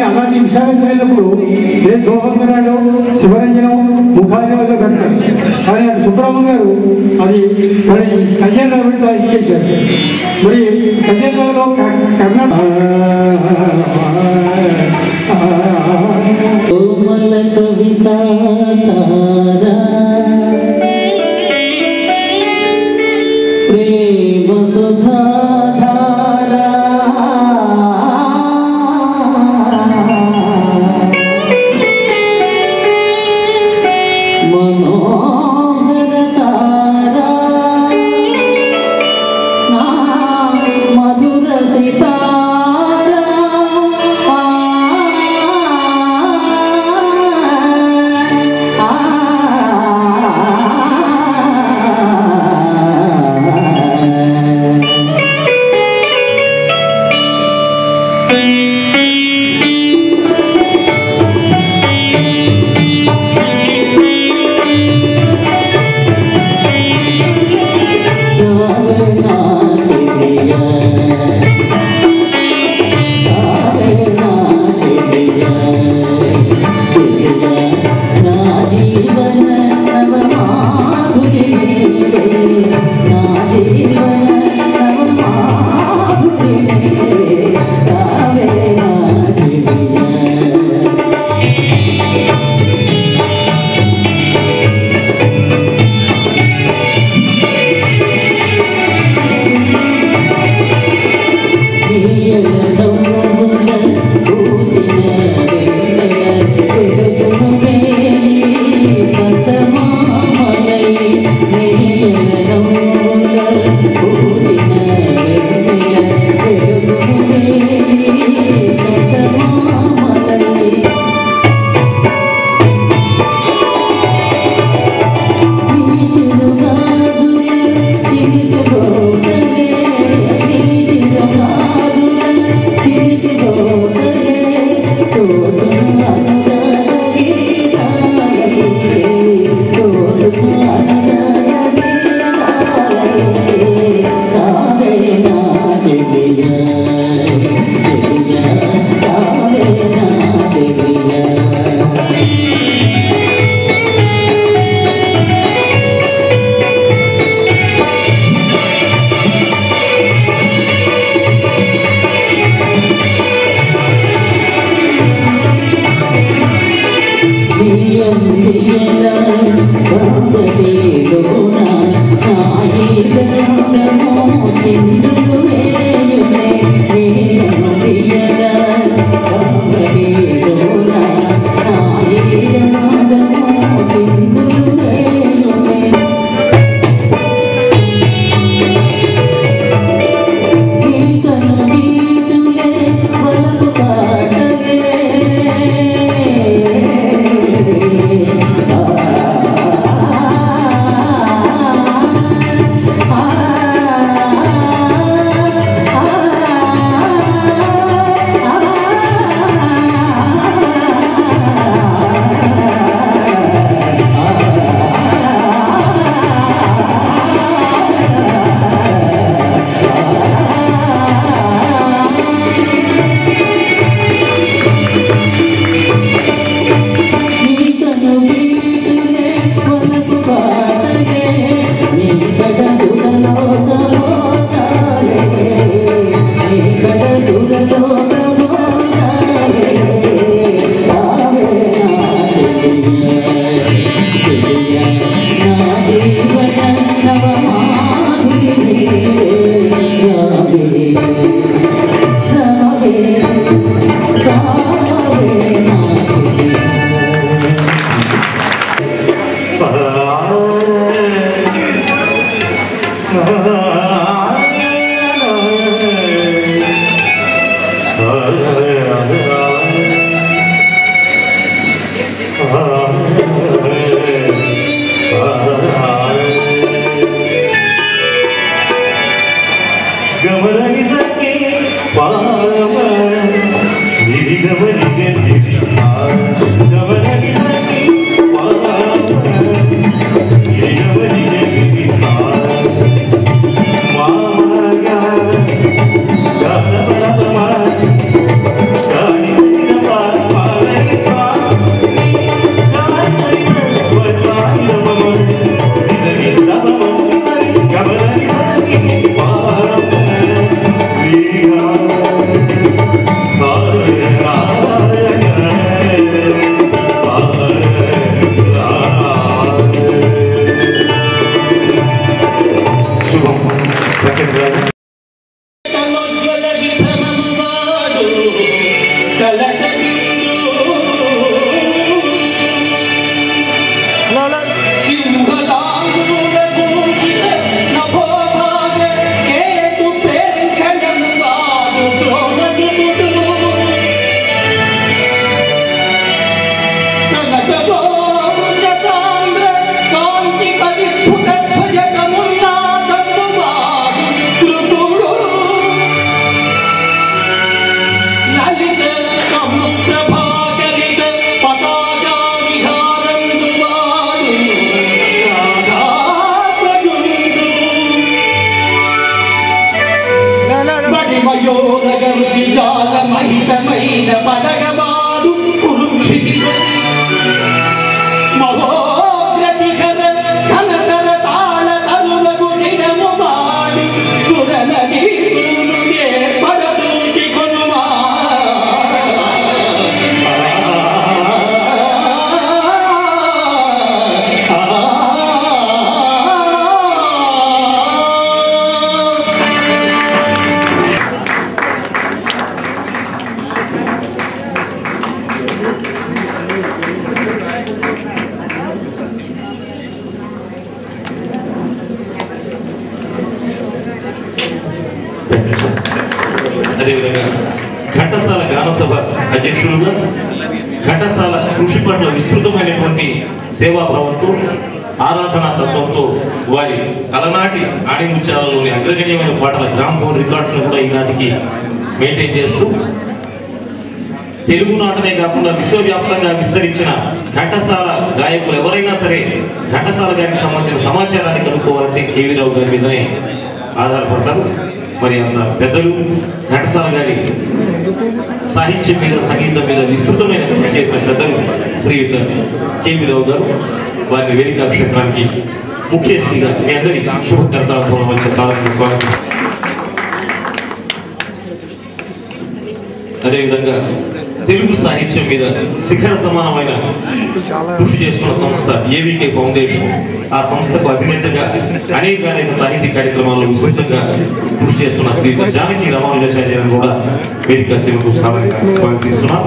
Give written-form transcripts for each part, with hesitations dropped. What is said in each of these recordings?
అలాంటి విషయాలు చేయనప్పుడు ఏ శోభంగరాడు శివరంజనం ముఖాన్ని వల్ల కట్టారు. కానీ అటు సుబ్రహ్మణ్యం గారు అది మరి కళ్యాణ్ రావు ఇచ్చేశారు. మరి కళ్యాణ్ రావులో కర్ణాటక అదేవిధంగా ఘంటసాల గానసభ అధ్యక్షులుగా ఘంటసాల కృషి పట్ల విస్తృతమైనటువంటి సేవాభావంతో ఆరాధనా తత్వంతో వారి అలనాటి ఆణిముత్యాలలోని అగ్రగణ్యమైన పాటల గ్రామ్ఫోన్ రికార్డ్స్ కూడా ఈనాటికి మెయింటైన్ చేస్తూ తెలుగు నాటనే కాకుండా విశ్వవ్యాప్తంగా విస్తరించిన ఘంటసాల గాయకులు ఎవరైనా సరే ఘంటసాల గారికి సంబంధించిన సమాచారాన్ని కనుక్కోవాలంటే కేవీ రావు గారి మీదనే ఆధారపడతారు. మరి అంత పెద్దలు ఘంటసాల గారి సాహిత్యం మీద సంగీతం మీద విస్తృతమైన కృషి చేసిన పెద్దలు శ్రీ కేవీ రావు గారు వారిని వేదిక క్షేత్రానికి ముఖ్య అతిథిగా మీ అందరి శుభకర్తవ్యం వచ్చే కాలంలో స్వాగతం. అదేవిధంగా తెలుగు సాహిత్యం మీద శిఖర సమానమైన కృషి చేస్తున్న సంస్థ ఏవికే ఫౌండేషన్, ఆ సంస్థకు అధినేతగా అనేక సాహిత్య కార్యక్రమాల్లో విస్తృతంగా కృషి చేస్తున్న శ్రీ జానకి రామానుజాచార్య కూడా వేదిక సేవకు స్వాగతిస్తున్నాం.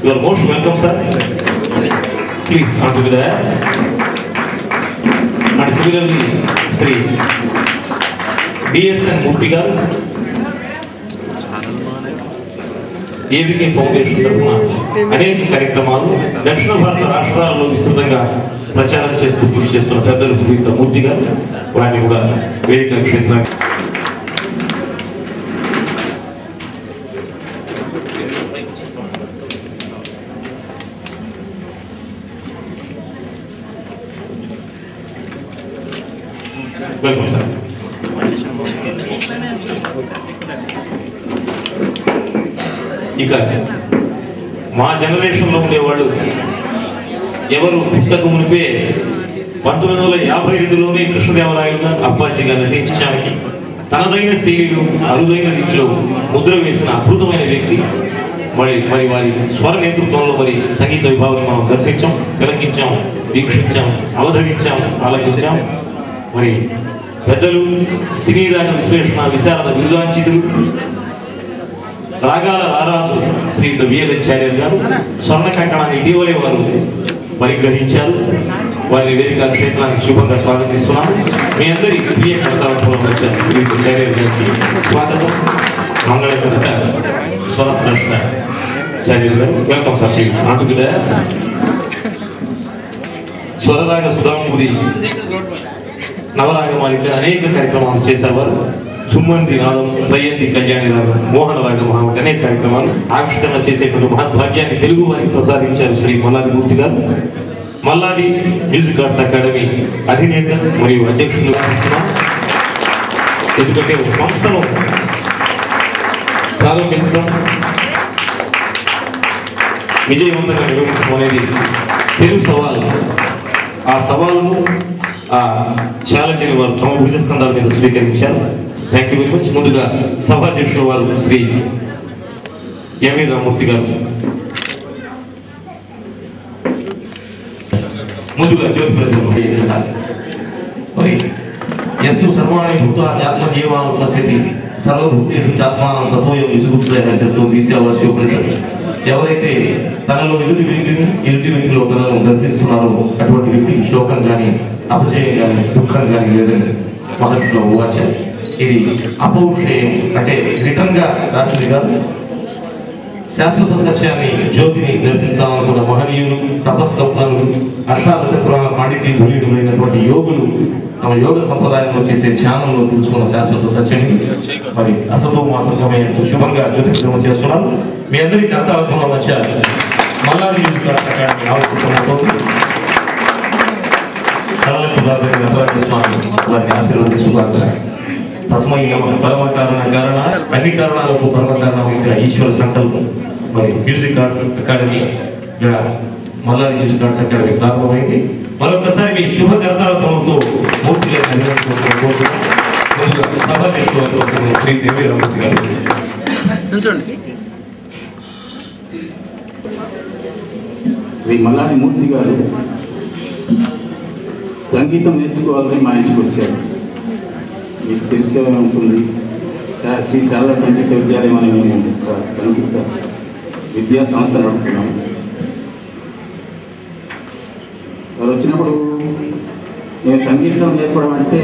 You are most welcome sir. Please on to the dais. And similarly Shri BSN Murthy గారు ఏవికే ఫౌండేషన్ తరఫున అనేక కార్యక్రమాలు దక్షిణ భారత రాష్ట్రాలలో విస్తృతంగా ప్రచారం చేస్తూ కృషి చేస్తున్న పెద్దలు శ్రీ మూర్తి గారు వారిని కూడా వేదిక క్షేత్రానికి వెల్కమ్ సార్. ఇక మా జనరేషన్ లో ఉండేవాళ్ళు ఎవరు పుట్టక మునిపే 1952లోనే కృష్ణదేవరాయలు గారు అప్పాజీ గారు నటించడానికి తనదైన శైలిలో అరుదైన రీతిలో ముద్ర వేసిన అద్భుతమైన వ్యక్తి. మరి వారి స్వర నేతృత్వంలో మరి సంగీత విభాగాన్ని మనం దర్శించాం, తిలకించాం, వీక్షించాం, అవధరించాం, ఆలోచించాం. మరి పెద్దలు సినీ రాగ విశ్లేషణ విశారద బిరుదాంచితులు రాగాల రారాజు శ్రీ వీరాచార్య గారు స్వర్ణ కంకణాన్ని ఇటీవలే వారు పరిగ్రహించారు. వారి వేదిక క్షేత్రానికి శుభంగా స్వాగతిస్తున్నాను. మీ అందరి ప్రియ కర్తవ్యం వచ్చారు శ్రీ చార్య గారికి స్వాగతం. మంగళకరత స్వరస్రష్ట చార్య గారు welcome sir. Please on to the dais. స్వరరాగ సుధామూరి నవరాగమాలిక అనేక కార్యక్రమాలు చేసేవారు. చుమ్మంది నాదం, సయ్యంది కళ్యాణి రాగం, మోహన రాగం అనేక కార్యక్రమాలు ఆవిష్కరణ చేసేటువంటి మహద్భాగ్యాన్ని తెలుగు వారికి ప్రసాదించారు శ్రీ మల్లాది మూర్తి గారు. మల్లాది మ్యూజిక్ ఆర్ట్స్ అకాడమీ అధినేత మరియు అధ్యక్షులు. ఎందుకంటే ఒక సంస్థను ప్రారంభించడం, విజయవంతంగా నిర్వహించడం అనేది తెలుగు సవాలు. ఆ సవాలును, ఆ ఛాలెంజ్ని వారు తమ భుజస్కంధాల మీద స్వీకరించారు. Thank you very much. ముందుగా సభాధ్యక్షుల వారు శ్రీ ఎంవి రామూర్తి గారు. ముందుగా జ్యోతి ప్రజలు మరి ఎస్సు సర్వాణి భూత ఆత్మ జీవానుపస్థితి సర్వభూతేషు చాత్మానం తత్వయం విసుగుప్తయని చెప్తుంది ఈశావాస్యోపనిషత్తు. ఎవరైతే తనలో ఎదుటి వ్యక్తిలో తనను దర్శిస్తున్నారో అటువంటి వ్యక్తికి శోకం కానీ అపజయం కానీ దుఃఖం కానీ లేదని మహర్షిలో వాచ. ఇది అపౌషేయం అంటే రిటంగా రాసింది కాదు. శాశ్వత సత్యాన్ని జ్యోతిని దర్శించాలనుకున్న మహనీయులు, తపస్సౌజ్ఞులు, అష్టాదశ పురాణ పాండిత్యులైనటువంటి యోగులు తమ యోగ సంప్రదాయంలో చేసే ధ్యానంలో తెలుసుకున్న శాశ్వత సత్యాన్ని మరి అసతోమాసంగమే శుభంగా జ్యోతిర్గమం చేస్తున్నారు. మీ అందరికీ అర్థార్థంలో మధ్య మల్లారి వారిని ఆశీర్వదించుగాక. తస్మై నమః. పరమ కారణ అన్ని కారణాలకు పరమ కారణమైన ఈశ్వర సంకల్పం. మరి music arts academy Mallari music arts academy ప్రారంభమైంది. మరొకసారి మీ శుభ కర్తాలతో పూర్తిగా సభ చేసుకోవాల్సిన శ్రీ దేవి రమూర్తి గారు. శ్రీ మల్లారి మూర్తి గారు సంగీతం నేర్చుకోవాలని మా ఇంటికి వచ్చారు. మీకు తెలిసే ఉంటుంది, శ్రీ శారదా సంగీత విద్యాలయం అని మేము ఒక సంగీత విద్యా సంస్థ నడుపుతున్నాము. వారు వచ్చినప్పుడు మేము సంగీతం నేర్పడం అంటే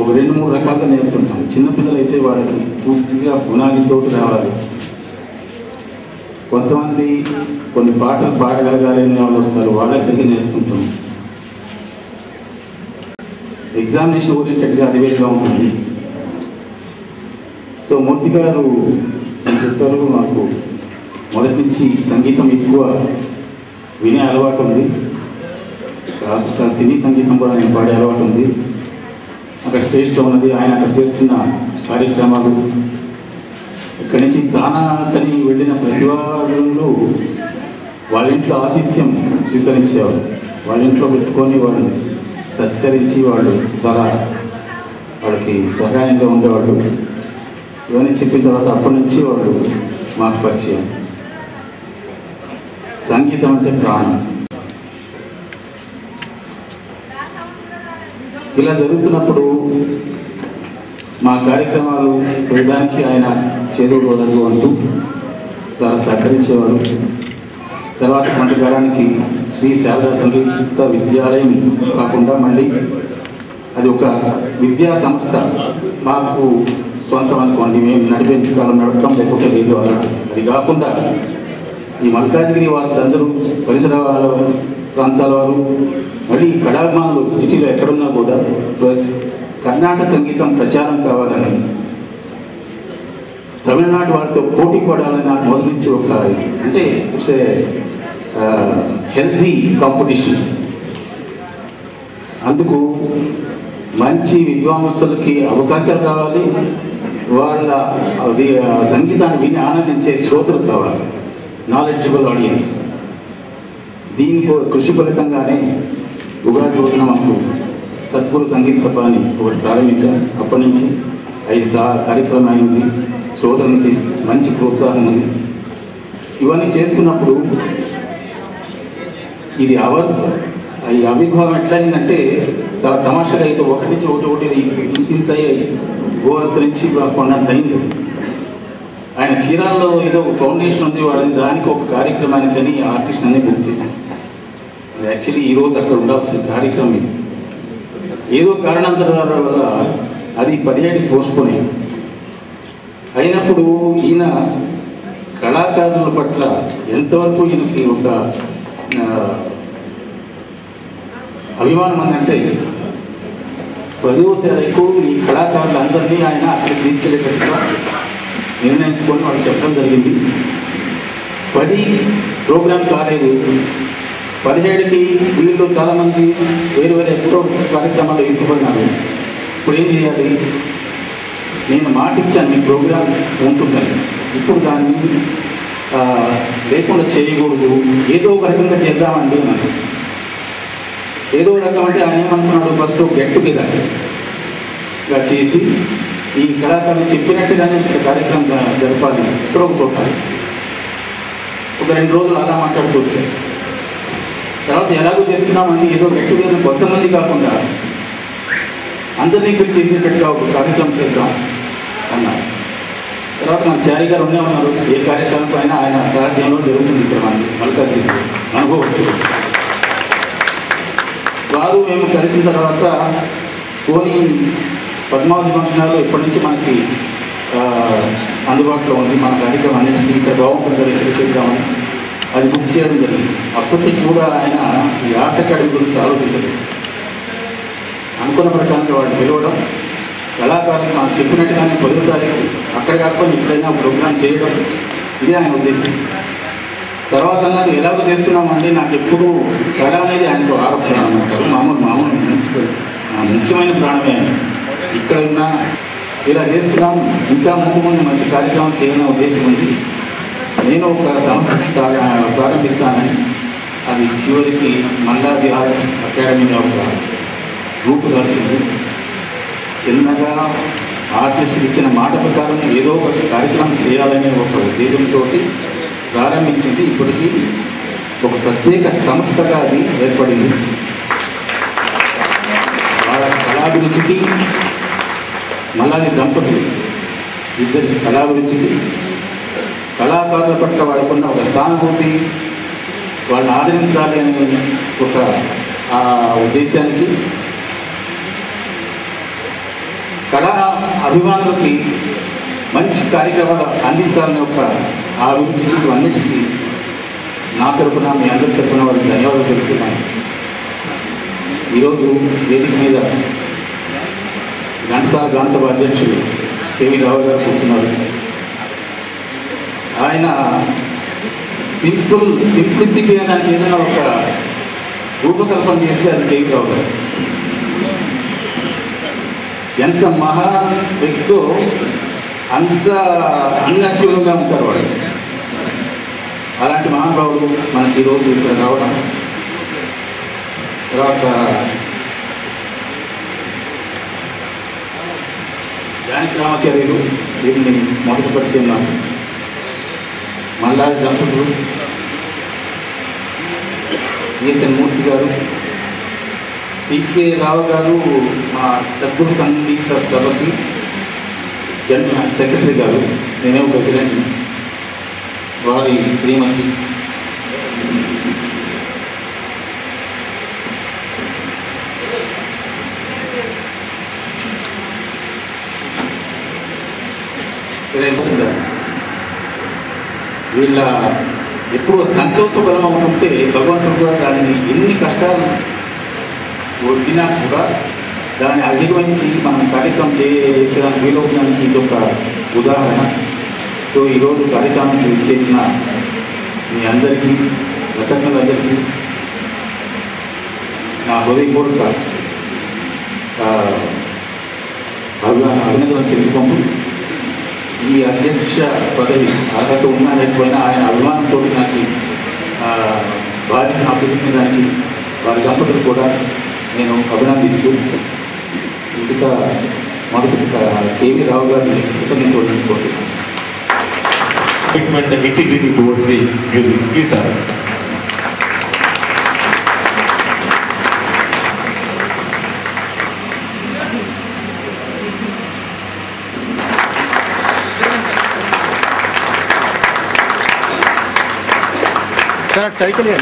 ఒక 2-3 రకాలుగా నేర్పుతుంటాం. చిన్నపిల్లలు అయితే వాళ్ళకి పూర్తిగా పునాదితోటి రావాలి. కొంతమంది కొన్ని పాటలు పాడగలగాలని వాళ్ళు వస్తారు, వాళ్ళే సంగీతం నేర్చుకుంటాం. ఎగ్జామినేషన్ ఓరియంటెడ్గా అది వేరుగా ఉంటుంది. సో మూర్తి గారు చెప్పారు, నాకు మొదటి నుంచి సంగీతం ఎక్కువ వినే అలవాటు ఉంది, సినీ సంగీతం కూడా నేను పాడే అలవాటు ఉంది. అక్కడ స్టేజ్లో ఉన్నది, ఆయన అక్కడ చేస్తున్న కార్యక్రమాలు, ఇక్కడి నుంచి తానాకని వెళ్ళిన ప్రతివాదులు వాళ్ళ ఇంట్లో ఆతిథ్యం స్వీకరించేవారు. వాళ్ళ ఇంట్లో పెట్టుకొని వాళ్ళని సత్కరించి వాళ్ళు చాలా వాళ్ళకి సహాయంగా ఉండేవాళ్ళు. ఇవన్నీ చెప్పిన తర్వాత అప్పటి నుంచి వాళ్ళు మాకు పరిచయం. సంగీతం అంటే ప్రాణం. ఇలా జరుగుతున్నప్పుడు మా కార్యక్రమాలు ప్రధానికి ఆయన చేదోడు వదలదు అంటూ చాలా సహకరించేవారు. తర్వాత కొంతకాలానికి శ్రీ శారదా సంగీత విద్యాలయం కాకుండా మళ్ళీ అది ఒక విద్యా సంస్థ, మాకు సొంతం అనుకోండి, మేము నడిపే కాలం నడుపుతాం, లేకపోతే లేదు. అది కాకుండా ఈ మల్కాజ్గిరి వాసులందరూ పరిసర ప్రాంతాల వారు, మళ్ళీ కళాభిమానులు సిటీలో ఎక్కడున్నా కూడా కర్ణాటక సంగీతం ప్రచారం కావాలని, తమిళనాడు వాళ్ళతో పోటీ పడాలని నాకు మొదటి నుంచి ఒక అంటే ఇట్స్ హెల్తీ కాంపిటీషన్. అందుకు మంచి విద్వాంసులకి అవకాశాలు రావాలి, వాళ్ళ సంగీతాన్ని విని ఆనందించే శ్రోతలు కావాలి, నాలెడ్జబుల్ ఆడియన్స్. దీనికి కృషి ఫలితంగానే ఉగాది రోజున మాకు సద్గురు సంగీత సభ అని ఒకటి ప్రారంభించాను. అప్పటి నుంచి 5 కార్యక్రమం అయింది. శ్రోతల నుంచి మంచి ప్రోత్సాహం ఉంది. ఇవన్నీ చేస్తున్నప్పుడు ఇది ఈ ఆవిర్భావం ఎట్లయిందంటే చాలా తమాషాగా అయితే ఒకటి నుంచి ఒకటి ఇంత గోరంత నుంచి కొన్నంత అయింది. ఆయన చీరాల్లో ఏదో ఒక ఫౌండేషన్ ఉంది, వాడిని దానికి ఒక కార్యక్రమానికని ఆర్టిస్ట్ అనే బుక్ చేశాను. యాక్చువల్లీ ఈరోజు అక్కడ ఉండాల్సిన కార్యక్రమం ఇది. ఏదో కారణాంతరాల వల్ల అది 17కి పోస్ట్పోన్ అయింది. అయినప్పుడు ఈయన కళాకారుల పట్ల ఎంతవరకు ఈయనకి ఒక అభిమానం అందంటే 10వ తారీఖు ఈ కళాకారులందరినీ ఆయన అక్కడికి తీసుకెళ్లేటట్టుగా నిర్ణయించుకొని వాళ్ళు చెప్పడం జరిగింది. 10 ప్రోగ్రాం కాలేదు. 17కి వీళ్ళు చాలామంది వేరు ఎప్పుడో కార్యక్రమాలు ఇరుక్కుపోయినారు. ఇప్పుడు ఏం చేయాలి? నేను మాట ఇచ్చాను, మీ ప్రోగ్రాం ఉంటుందని. ఇప్పుడు దాన్ని లేకుండా చేయకూడదు, ఏదో ఒక రకంగా చేద్దామండి అన్నాడు. ఏదో రకం అంటే ఆయన ఏమనుకున్నాడు, ఫస్ట్ గెట్ టుగెదర్గా చేసి ఈ కళాకారులు చెప్పినట్టుగానే కార్యక్రమం జరపాలి, ఇక్కడ ఒక చోట. ఒక 2 రోజులు అలా మాట్లాడుతూ వచ్చారు. తర్వాత ఎలాగో చేస్తున్నామని ఏదో గెట్ టుగెదర్ కొంతమంది కాకుండా అందరినీ ఇక్కడ చేసేటట్టుగా ఒక కార్యక్రమం చేద్దాం అన్నారు. తర్వాత మన చారి గారు ఉండే ఉన్నారు, ఏ కార్యక్రమం అయినా ఆయన సారథ్యంలో జరుగుతుంది ఇక్కడ మనకి మల్కాజ్గిరి అనుభవం. వారు మేము కలిసిన తర్వాత పోనీ పద్మావతి ఫంక్షనాలు ఇప్పటి నుంచి మనకి అందుబాటులో ఉంది, మన కార్యక్రమం అన్నింటినీ ఇక్కడ బాగుంటుంది ఇక్కడ చేద్దామని అది బుక్ చేయడం జరిగింది. అప్పటికి కూడా ఆయన ఈ ఆర్ట్ అకాడమీ గురించి ఆలోచించలేదు. అనుకున్న ప్రకారంగా వాళ్ళు పిలవడం, కళాకారులు నాకు చెప్పినట్టుగానే 10వ తారీఖు అక్కడ కాకపోతే ఎప్పుడైనా ప్రోగ్రామ్ చేయడం, ఇదే ఆయన ఉద్దేశం. తర్వాత అన్నారు ఎలాగో చేస్తున్నామండి, నాకు ఎప్పుడు కళ అనేది ఆయనకు ఆరోపణం అంటారు, మామూలు ముఖ్యమైన ప్రాణమే. ఇక్కడ ఉన్న ఇలా చేస్తున్నాం, ఇంకా ముందు మంచి కార్యక్రమం చేయాలనే ఉద్దేశం ఉంది. నేను ఒక సంస్థ ప్రారంభిస్తానని అది చివరికి మల్లాది ఆర్ట్ అకాడమీగా ఒక రూపుదాల్చింది. చిన్నగా ఆర్టిస్ట్ ఇచ్చిన మాట ప్రకారం ఏదో ఒక కార్యక్రమం చేయాలనే ఒక ఉద్దేశంతో ప్రారంభించింది. ఇప్పటికీ ఒక ప్రత్యేక సంస్థగా అది ఏర్పడింది. వాళ్ళ కళాభిరుచికి మల్లాది దంపతులు ఇద్దరి కళాభిరుచికి, కళాకారుల పట్ల వాళ్ళకున్న ఒక సానుభూతి, వాళ్ళని ఆదరించాలి అనే ఒక ఉద్దేశానికి, కళా అభిమానులకి మంచి కార్యక్రమాలు అందించాలనే ఒక అభిరుచికి అన్నిటికీ నా తరఫున మీ అందరి తరఫున వారికి ధన్యవాదాలు తెలుపుతున్నాను. ఈరోజు వేదిక మీద ఘంటసాల గానసభ అధ్యక్షులు కేవీ రావు గారు కూర్చున్నారు. ఆయన సింప్లిసిటీ అనే దానికి ఏదైనా ఒక రూపకల్పన చేస్తే అది కేవీ రావు గారు. ఎంత మహా వ్యక్తో అంత అన్యాశ్చర్యంగా ఉంటారు వాళ్ళు. అలాంటి మహానుభావులు మనకి ఈరోజు ఇక్కడ రావడం, తర్వాత జానకి రామాచార్యులు వీరిని మొదటి పరిచయం నాకు, మల్లాది దంపతులు, ఏఎస్ఎన్ మూర్తి గారు, పికే రావు గారు మా సద్గురు సంగీత సభకి జనరల్ సెక్రటరీ గారు, నేనేమో ప్రెసిడెంట్, వారి శ్రీమతి వీళ్ళ ఎప్పుడో సంకల్ప బలం ఉంటే భగవంతుడు కూడా దానిని ఎన్ని కష్టాలు వచ్చినా కూడా దాన్ని అధిగమించి మనం కార్యక్రమం చేసేదానికి వీలవుతానికి ఇదొక ఉదాహరణ. సో ఈరోజు కార్యక్రమానికి చేసిన మీ అందరికీ, ప్రసంగులందరికీ నా హృదయపూర్వక అభినందనలు తెలుసుకుంటూ, ఈ అధ్యక్ష పదవి అర్హత ఉన్నా లేకపోయినా ఆయన అభిమానంతో నాకు బాధ్యతను అప్పగించడానికి వారి దంపతులు కూడా నేను అభినందిస్తూ, ఇంకా మొదటి కేవీ రావు గారిని ప్రసంగించవలసి కోరుతున్నాను. Commitment and integrity towards the music. Please, sir. Sir cycle है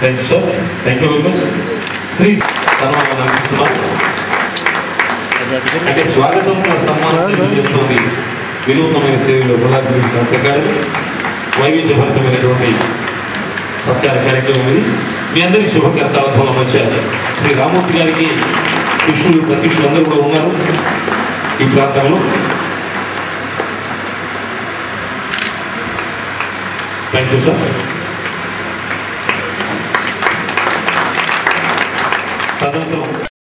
Thank you, sir. Thank you very much. Sri అంటే స్వాగతం సన్మానం చేస్తుంది వినూత్నమైన సేవలు గారు వైవిధ్యభరితమైనటువంటి సత్కార కార్యక్రమం ఇది. మీ అందరి శుభకర్తాల మధ్య శ్రీ రామూర్తి గారికి శిష్యులు ప్రతిష్ఠులు అందరూ కూడా ఉన్నారు ఈ ప్రాంతంలో. Thank you sir. తదనంతరం